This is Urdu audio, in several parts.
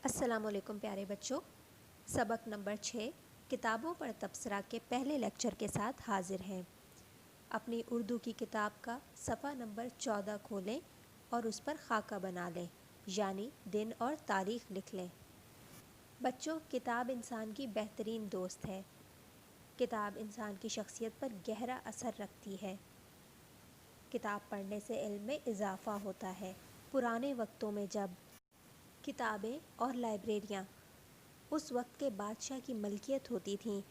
السلام علیکم پیارے بچوں، سبق نمبر 6 کتابوں پر تبصرہ کے پہلے لیکچر کے ساتھ حاضر ہیں۔ اپنی اردو کی کتاب کا صفحہ نمبر 14 کھولیں اور اس پر خاکہ بنا لیں، یعنی دن اور تاریخ لکھ لیں۔ بچوں، کتاب انسان کی بہترین دوست ہے۔ کتاب انسان کی شخصیت پر گہرا اثر رکھتی ہے۔ کتاب پڑھنے سے علم میں اضافہ ہوتا ہے۔ پرانے وقتوں میں جب کتابیں اور لائبریریاں اس وقت کے بادشاہ کی ملکیت ہوتی تھیں،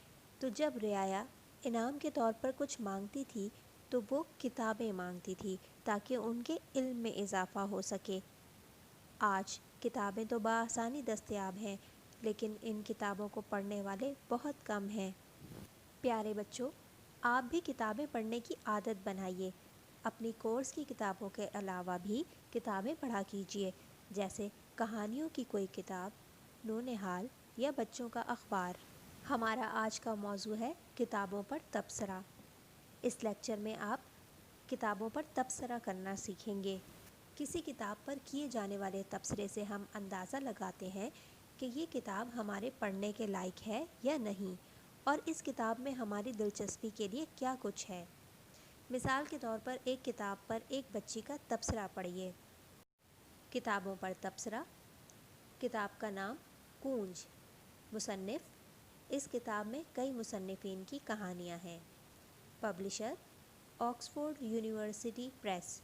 تو جب رعایا انعام کے طور پر کچھ مانگتی تھی تو وہ کتابیں مانگتی تھی تاکہ ان کے علم میں اضافہ ہو سکے۔ آج کتابیں تو بآسانی دستیاب ہیں، لیکن ان کتابوں کو پڑھنے والے بہت کم ہیں۔ پیارے بچوں، آپ بھی کتابیں پڑھنے کی عادت بنائیے۔ اپنی کورس کی کتابوں کے علاوہ بھی کتابیں پڑھا کیجیے، جیسے کہانیوں کی کوئی کتاب، نونہال یا بچوں کا اخبار۔ ہمارا آج کا موضوع ہے کتابوں پر تبصرہ۔ اس لیکچر میں آپ کتابوں پر تبصرہ کرنا سیکھیں گے۔ کسی کتاب پر کیے جانے والے تبصرے سے ہم اندازہ لگاتے ہیں کہ یہ کتاب ہمارے پڑھنے کے لائق ہے یا نہیں، اور اس کتاب میں ہماری دلچسپی کے لیے کیا کچھ ہے۔ مثال کے طور پر ایک کتاب پر ایک بچی کا تبصرہ پڑھیے۔ کتابوں پر تبصرہ۔ کتاب کا نام کونج۔ مصنف، اس کتاب میں کئی مصنفین کی کہانیاں ہیں۔ Publisher, Oxford university press.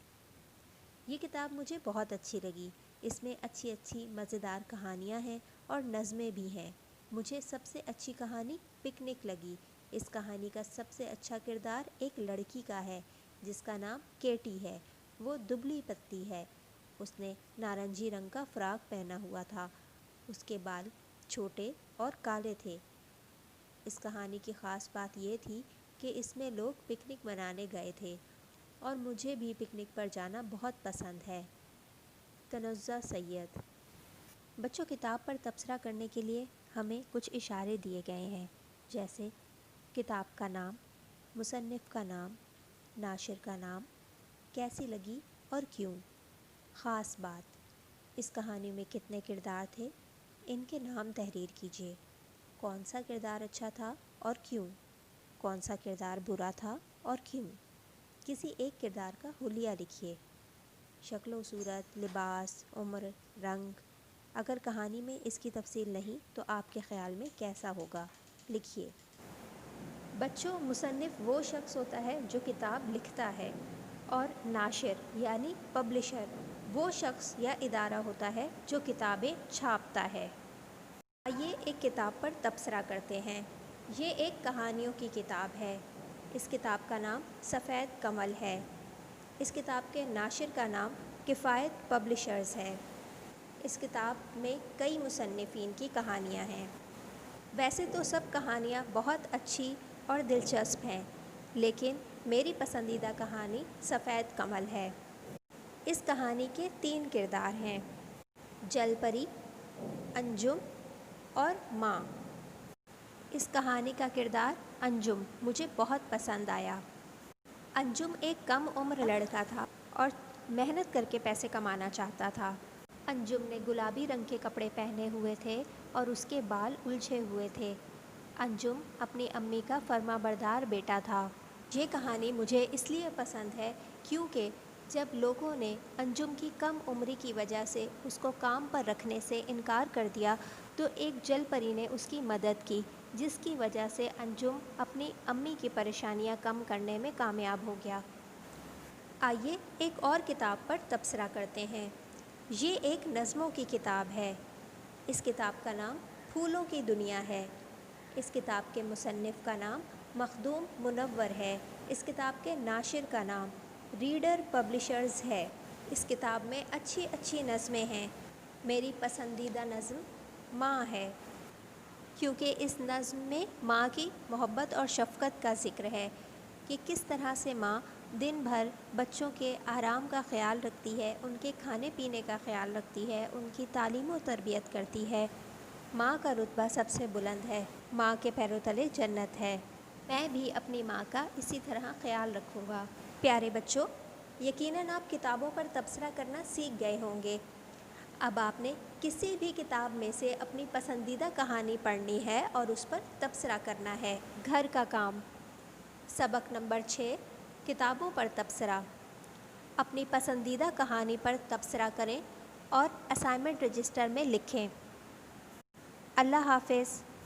یہ کتاب مجھے بہت اچھی لگی۔ اس میں اچھی مزیدار کہانیاں ہیں اور نظمیں بھی ہیں۔ مجھے سب سے اچھی کہانی پکنک لگی۔ اس کہانی کا سب سے اچھا کردار ایک لڑکی کا ہے جس کا نام کیٹی ہے۔ وہ دبلی پتلی ہے۔ اس نے نارنجی رنگ کا فراک پہنا ہوا تھا۔ اس کے بال چھوٹے اور کالے تھے۔ اس کہانی کی خاص بات یہ تھی کہ اس میں لوگ پکنک منانے گئے تھے، اور مجھے بھی پکنک پر جانا بہت پسند ہے۔ تنزہ سید۔ بچوں، کتاب پر تبصرہ کرنے کے لیے ہمیں کچھ اشارے دیے گئے ہیں، جیسے کتاب کا نام، مصنف کا نام، ناشر کا نام، کیسی لگی اور کیوں۔ خاص بات، اس کہانی میں کتنے کردار تھے، ان کے نام تحریر کیجیے۔ کون سا کردار اچھا تھا اور کیوں؟ کون سا کردار برا تھا اور کیوں؟ کسی ایک کردار کا حلیہ لکھیے۔ شکل و صورت، لباس، عمر، رنگ۔ اگر کہانی میں اس کی تفصیل نہیں تو آپ کے خیال میں کیسا ہوگا، لکھیے۔ بچوں، مصنف وہ شخص ہوتا ہے جو کتاب لکھتا ہے، اور ناشر یعنی پبلشر وہ شخص یا ادارہ ہوتا ہے جو کتابیں چھاپتا ہے۔ آئیے ایک کتاب پر تبصرہ کرتے ہیں۔ یہ ایک کہانیوں کی کتاب ہے۔ اس کتاب کا نام سفید کمل ہے۔ اس کتاب کے ناشر کا نام کفایت پبلشرز ہے۔ اس کتاب میں کئی مصنفین کی کہانیاں ہیں۔ ویسے تو سب کہانیاں بہت اچھی اور دلچسپ ہیں، لیکن میری پسندیدہ کہانی سفید کمل ہے۔ اس کہانی کے 3 کردار ہیں: جل پری، انجم اور ماں۔ اس کہانی کا کردار انجم مجھے بہت پسند آیا۔ انجم ایک کم عمر لڑکا تھا اور محنت کر کے پیسے کمانا چاہتا تھا۔ انجم نے گلابی رنگ کے کپڑے پہنے ہوئے تھے اور اس کے بال الجھے ہوئے تھے۔ انجم اپنی امی کا فرما بردار بیٹا تھا۔ یہ کہانی مجھے اس لیے پسند ہے کیونکہ جب لوگوں نے انجم کی کم عمری کی وجہ سے اس کو کام پر رکھنے سے انکار کر دیا تو ایک جل پری نے اس کی مدد کی، جس کی وجہ سے انجم اپنی امی کی پریشانیاں کم کرنے میں کامیاب ہو گیا۔ آئیے ایک اور کتاب پر تبصرہ کرتے ہیں۔ یہ ایک نظموں کی کتاب ہے۔ اس کتاب کا نام پھولوں کی دنیا ہے۔ اس کتاب کے مصنف کا نام مخدوم منور ہے۔ اس کتاب کے ناشر کا نام ریڈر پبلشرز ہے۔ اس کتاب میں اچھی نظمیں ہیں۔ میری پسندیدہ نظم ماں ہے، کیونکہ اس نظم میں ماں کی محبت اور شفقت کا ذکر ہے کہ کس طرح سے ماں دن بھر بچوں کے آرام کا خیال رکھتی ہے، ان کے کھانے پینے کا خیال رکھتی ہے، ان کی تعلیم و تربیت کرتی ہے۔ ماں کا رتبہ سب سے بلند ہے۔ ماں کے پیروں تلے جنت ہے۔ میں بھی اپنی ماں کا اسی طرح خیال رکھوں گا۔ پیارے بچوں، یقیناً آپ کتابوں پر تبصرہ کرنا سیکھ گئے ہوں گے۔ اب آپ نے کسی بھی کتاب میں سے اپنی پسندیدہ کہانی پڑھنی ہے اور اس پر تبصرہ کرنا ہے۔ گھر کا کام۔ سبق نمبر 6 کتابوں پر تبصرہ۔ اپنی پسندیدہ کہانی پر تبصرہ کریں اور اسائنمنٹ رجسٹر میں لکھیں۔ اللہ حافظ۔